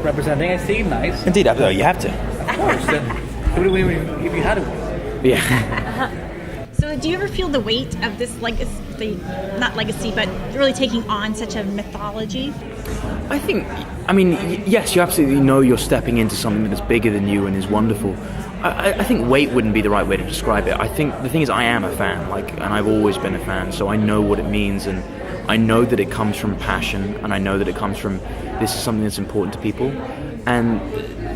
representing a scene, nice. Indeed, absolutely, you have to. Of course. Then who would we if you had to? Yeah. So do you ever feel the weight of this legacy, not legacy, but really taking on such a mythology? I mean, yes, you absolutely know you're stepping into something that is bigger than you and is wonderful. I think weight wouldn't be the right way to describe it. I think the thing is I am a fan, and I've always been a fan, so I know what it means, and I know that it comes from passion, and I know that it comes from this is something that's important to people, and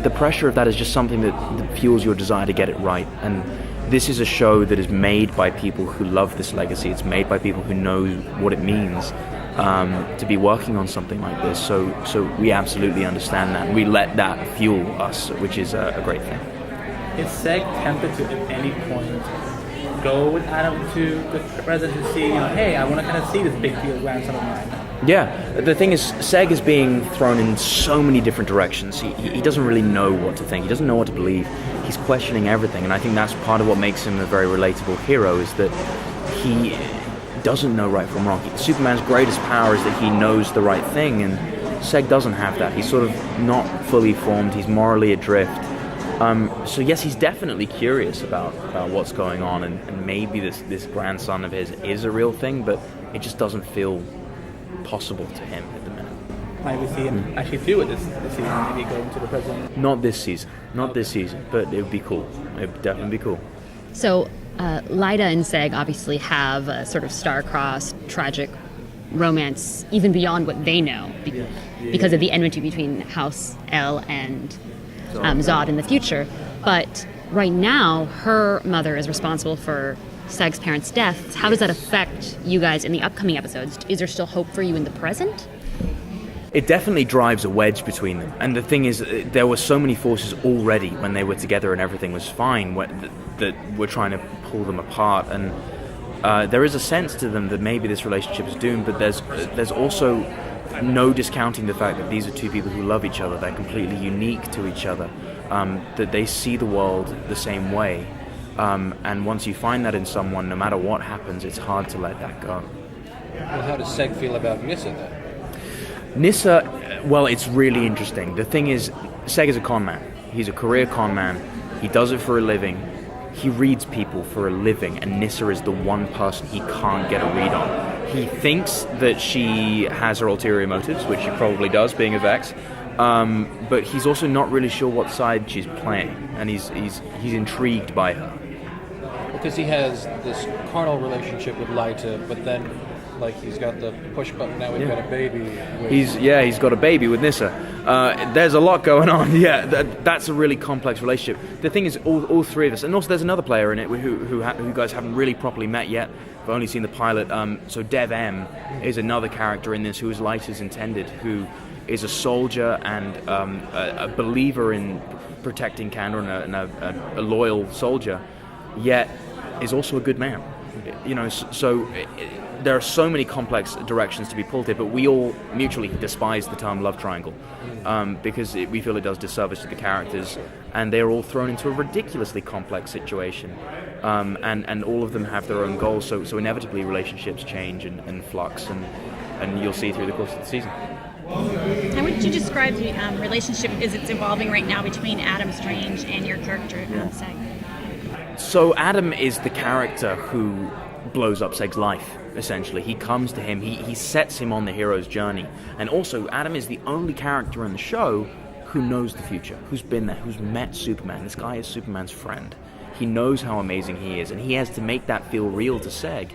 the pressure of that is just something that fuels your desire to get it right. And this is a show that is made by people who love this legacy. It's made by people who know what it means to be working on something like this. So we absolutely understand that. We let that fuel us, which is a great thing. Is Seg tempted to at any point go with Adam to the present to see, hey, I want to kind of see this big deal grandson of mine? Yeah, the thing is, Seg is being thrown in so many different directions. He doesn't really know what to think. He doesn't know what to believe. He's questioning everything, and I think that's part of what makes him a very relatable hero, is that he doesn't know right from wrong. Superman's greatest power is that he knows the right thing, and Seg doesn't have that. He's sort of not fully formed. He's morally adrift. So yes, he's definitely curious about what's going on, and maybe this grandson of his is a real thing, but it just doesn't feel possible to him at the minute. Might we see him actually do it this season, maybe go into the present? Not this season, but it would be cool. It would definitely be cool. So Lyda and Seg obviously have a sort of star-crossed, tragic romance even beyond what they know because of the enmity between House El and Zod in the future. But right now, her mother is responsible for Seg's parents' deaths. How does that affect you guys in the upcoming episodes? Is there still hope for you in the present? It definitely drives a wedge between them. And the thing is, there were so many forces already when they were together and everything was fine that we're trying to pull them apart. And there is a sense to them that maybe this relationship is doomed, but there's also no discounting the fact that these are two people who love each other. They're completely unique to each other, that they see the world the same way. And once you find that in someone, no matter what happens, it's hard to let that go. Well, how does Seg feel about Nyssa then? Nyssa, well, it's really interesting. The thing is, Seg is a con man. He's a career con man. He does it for a living. He reads people for a living, and Nyssa is the one person he can't get a read on. He thinks that she has her ulterior motives, which she probably does, being a Vex, but he's also not really sure what side she's playing, and he's intrigued by her. Because he has this carnal relationship with Lyta, but then, he's got the push button, now we've got a baby. He's got a baby with Nyssa. There's a lot going on. Yeah, that's a really complex relationship. The thing is, all three of us, and also there's another player in it who you guys haven't really properly met yet. I've only seen the pilot. So Dev M is another character in this who is Lyta's intended, who is a soldier and a believer in protecting Kandor and a loyal soldier, yet is also a good man. There are so many complex directions to be pulled here, but we all mutually despise the term love triangle because we feel it does disservice to the characters, and they are all thrown into a ridiculously complex situation, and all of them have their own goals, so inevitably relationships change and flux, and you'll see through the course of the season. How would you describe the relationship as it's evolving right now between Adam Strange and your character, Seg? So Adam is the character who blows up Seg's life, essentially. He comes to him, he sets him on the hero's journey. And also, Adam is the only character in the show who knows the future, who's been there, who's met Superman. This guy is Superman's friend. He knows how amazing he is, and he has to make that feel real to Seg.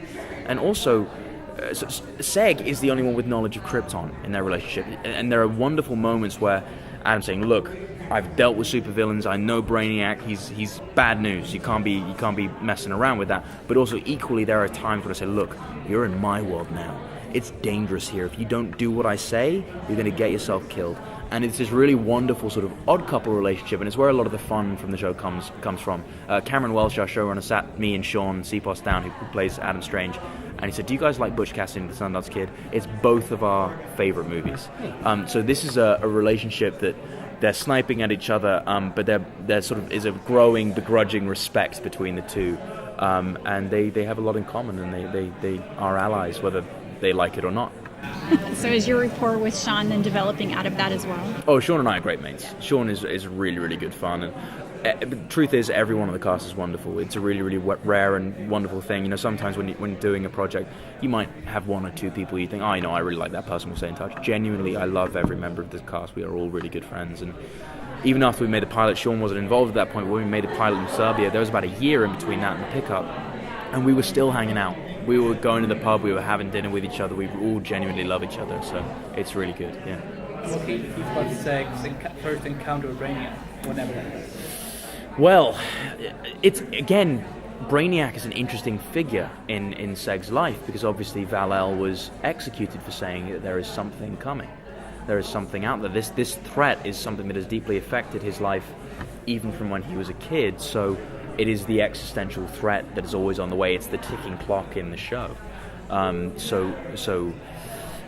And also, Seg is the only one with knowledge of Krypton in their relationship. And there are wonderful moments where Adam's saying, look, I've dealt with supervillains. I know Brainiac. He's bad news. You can't be messing around with that. But also equally, there are times when I say, look, you're in my world now. It's dangerous here. If you don't do what I say, you're going to get yourself killed. And it's this really wonderful sort of odd couple relationship, and it's where a lot of the fun from the show comes from. Cameron Welsh, our showrunner, sat me and Sean Seaposs down, who plays Adam Strange, and he said, do you guys like Butch Cassidy and the Sundance Kid? It's both of our favorite movies. So this is a relationship that they're sniping at each other, but there sort of is a growing, begrudging respect between the two, and they have a lot in common, and they are allies, whether they like it or not. So is your rapport with Sean then developing out of that as well? Oh, Sean and I are great mates. Sean is really, really good fun. And the truth is, everyone on the cast is wonderful. It's a really, really rare and wonderful thing. You know, sometimes when doing a project, you might have one or two people you think, oh, you know, I really like that person, we'll stay in touch. Genuinely, I love every member of the cast. We are all really good friends. And even after we made the pilot, Sean wasn't involved at that point. When we made the pilot in Serbia, there was about a year in between that and the pickup. And we were still hanging out. We were going to the pub, we were having dinner with each other. We all genuinely love each other. So it's really good, yeah. Okay, you've got Seg's first encounter with Brainiac, whatever that is. Well, it's, again, Brainiac is an interesting figure in Seg's life because obviously Val-El was executed for saying that there is something coming. There is something out there. This threat is something that has deeply affected his life even from when he was a kid. So it is the existential threat that is always on the way. It's the ticking clock in the show. So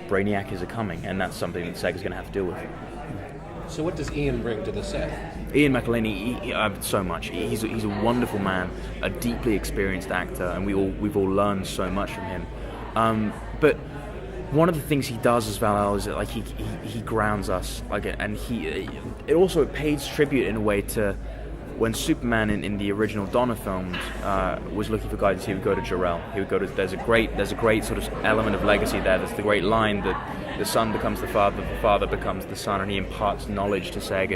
Brainiac is coming, and that's something that Seg is going to have to deal with. So what does Ian bring to the set? Ian McElhinney, so much. He's a wonderful man, a deeply experienced actor, and we've all learned so much from him. But one of the things he does as Val-El is that, like, he grounds us, like, and it also pays tribute in a way to when Superman in the original Donner films was looking for guidance. He would go to Jor-El. He would go to. There's a great sort of element of legacy there. There's the great line that the son becomes the father becomes the son, and he imparts knowledge to Seg,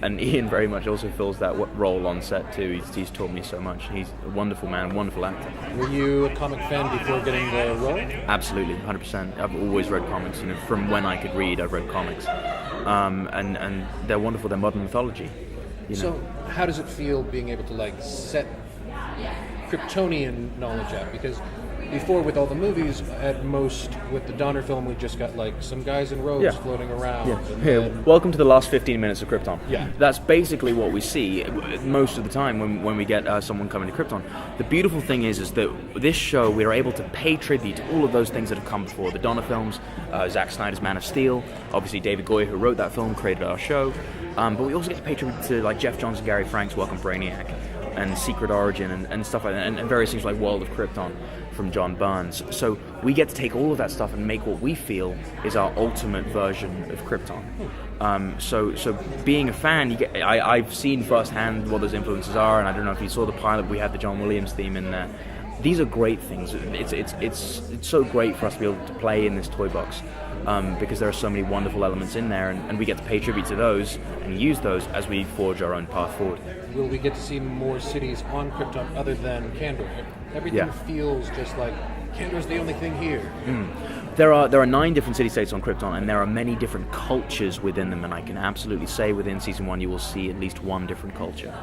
and Ian very much also fills that role on set too. He's taught me so much. He's a wonderful man, wonderful actor. Were you a comic fan before getting the role? Absolutely, 100%. I've always read comics. You know, from when I could read, I've read comics, and they're wonderful. They're modern mythology. You know? So how does it feel being able to, like, set Kryptonian knowledge up? Because before, with all the movies, at most with the Donner film, we just got like some guys in robes floating around. Yeah. And Here, then, welcome to the last 15 minutes of Krypton. Yeah. That's basically what we see most of the time when we get someone coming to Krypton. The beautiful thing is that this show, we're able to pay tribute to all of those things that have come before. The Donner films, Zack Snyder's Man of Steel, obviously David Goyer, who wrote that film, created our show. But we also get to pay tribute to, like, Jeff Johns and Gary Frank's work on Brainiac and Secret Origin and stuff like that, and various things like World of Krypton from John Burns. So we get to take all of that stuff and make what we feel is our ultimate version of Krypton. So being a fan, I've seen firsthand what those influences are, and I don't know if you saw the pilot, we had the John Williams theme in there. These are great things. It's so great for us to be able to play in this toy box. Because there are so many wonderful elements in there, and we get to pay tribute to those and use those as we forge our own path forward. will we get to see more cities on Krypton other than Kandor? Everything feels just like Kandor's the only thing here. There are 9 different city-states on Krypton, and there are many different cultures within them, and I can absolutely say within Season 1 you will see at least one different culture.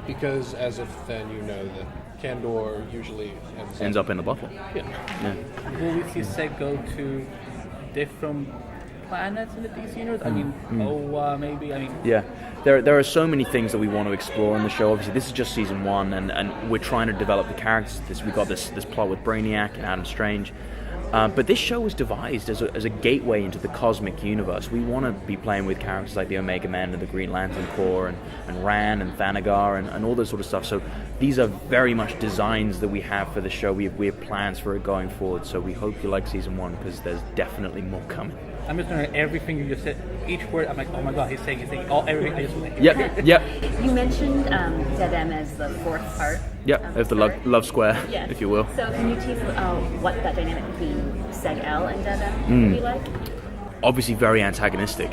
Because as a fan, you know that Kandor usually ends up in a bottle. Yeah. Will we see Seg go to different planets in the DC universe? I mean, maybe. I mean, yeah. There are so many things that we want to explore in the show. Obviously, this is just Season 1, and we're trying to develop the characters. We've got this plot with Brainiac and Adam Strange. But this show was devised as a gateway into the cosmic universe. We want to be playing with characters like the Omega Men and the Green Lantern Corps and Ran and Thanagar and all this sort of stuff. So these are very much designs that we have for the show. We have plans for it going forward. So we hope you like Season 1 because there's definitely more coming. I'm just going to everything you just said, each word, I'm like, oh my god, he's saying everything. I just want to Yep. You mentioned Dead M as the fourth part. Yep, of the love square, Yes. if you will. So can you tease what that dynamic between Seg-El and Dead M would be like? Obviously very antagonistic.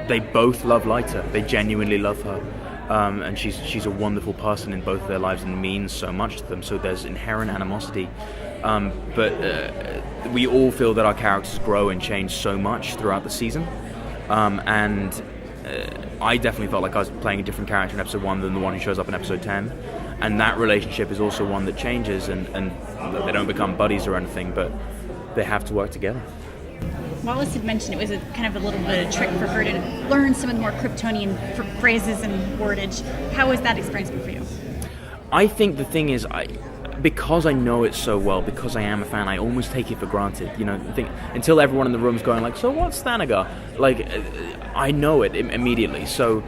They both love Lyta. They genuinely love her. And she's a wonderful person in both of their lives and means so much to them. So there's inherent animosity. But we all feel that our characters grow and change so much throughout the season. And I definitely felt like I was playing a different character in episode 1 than the one who shows up in episode 10. And that relationship is also one that changes, and they don't become buddies or anything, but they have to work together. Wallace had mentioned it was a kind of a little bit of a trick for her to learn some of the more Kryptonian phrases and wordage. How was that experience been for you? I think the thing is, because I know it so well, because I am a fan, I almost take it for granted. You know, until everyone in the room's going like, "So what's Thanagar?" Like, I know it immediately. So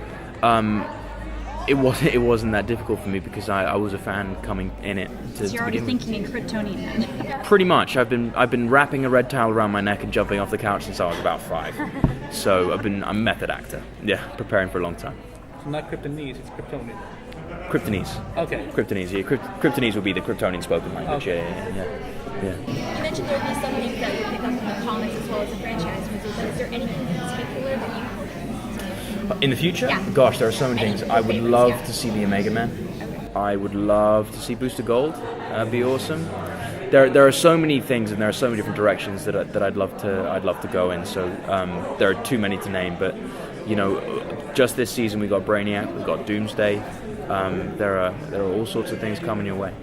It wasn't that difficult for me because I was a fan coming in it. So you're already thinking in Kryptonian then. Pretty much. I've been wrapping a red towel around my neck and jumping off the couch since I was about 5. So I'm a method actor. Yeah, preparing for a long time. So not Kryptonese, it's Kryptonian. Kryptonese. Okay. Kryptonese. Yeah, Kryptonese would be the Kryptonian spoken language. Okay. Yeah. You mentioned there would be some things that you pick up from the comics as well as the franchise movies, but is there anything in particular that you In the future? Yeah. Gosh, there are so many Any things. I would favorites, love yeah. to see the Omega Man. I would love to see Booster Gold. That'd be awesome. There are so many things, and there are so many different directions that I'd love to go in. So there are too many to name, but just this season we got Brainiac, we got Doomsday. There are all sorts of things coming your way.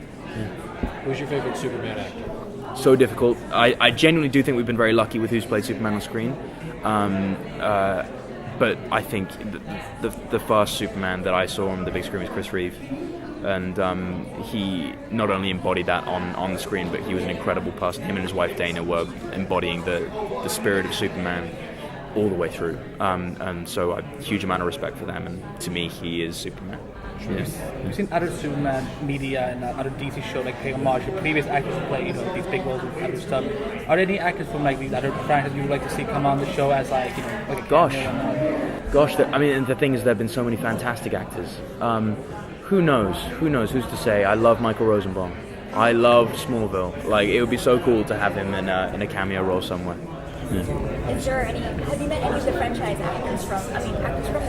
Who's your favorite Superman actor? So difficult. I genuinely do think we've been very lucky with who's played Superman on screen. But I think the first Superman that I saw on the big screen was Chris Reeve. And he not only embodied that on the screen, but he was an incredible person. Him and his wife Dana were embodying the spirit of Superman all the way through. And so a huge amount of respect for them. And to me, he is Superman. Yeah. We've seen other Superman media and other DC shows like pay homage to previous actors who play these big roles and other stuff. Are there any actors from like these other franchises you would like to see come on the show as like a Gosh. cameo The thing is, there have been so many fantastic actors. Who knows? Who's to say? I love Michael Rosenbaum. I love Smallville. Like, it would be so cool to have him in a cameo role somewhere. Yeah. Is there any? Have you met any of the franchise actors from the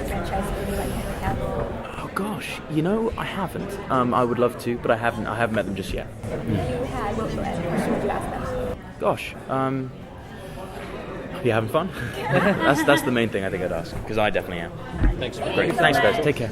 franchise movie like Henry Cavill? Oh gosh, I haven't. I would love to, but I haven't met them just yet. If you had, what would you ask them? Gosh, you having fun? That's the main thing I think I'd ask, because I definitely am. Thanks. Great, thanks guys. Take care.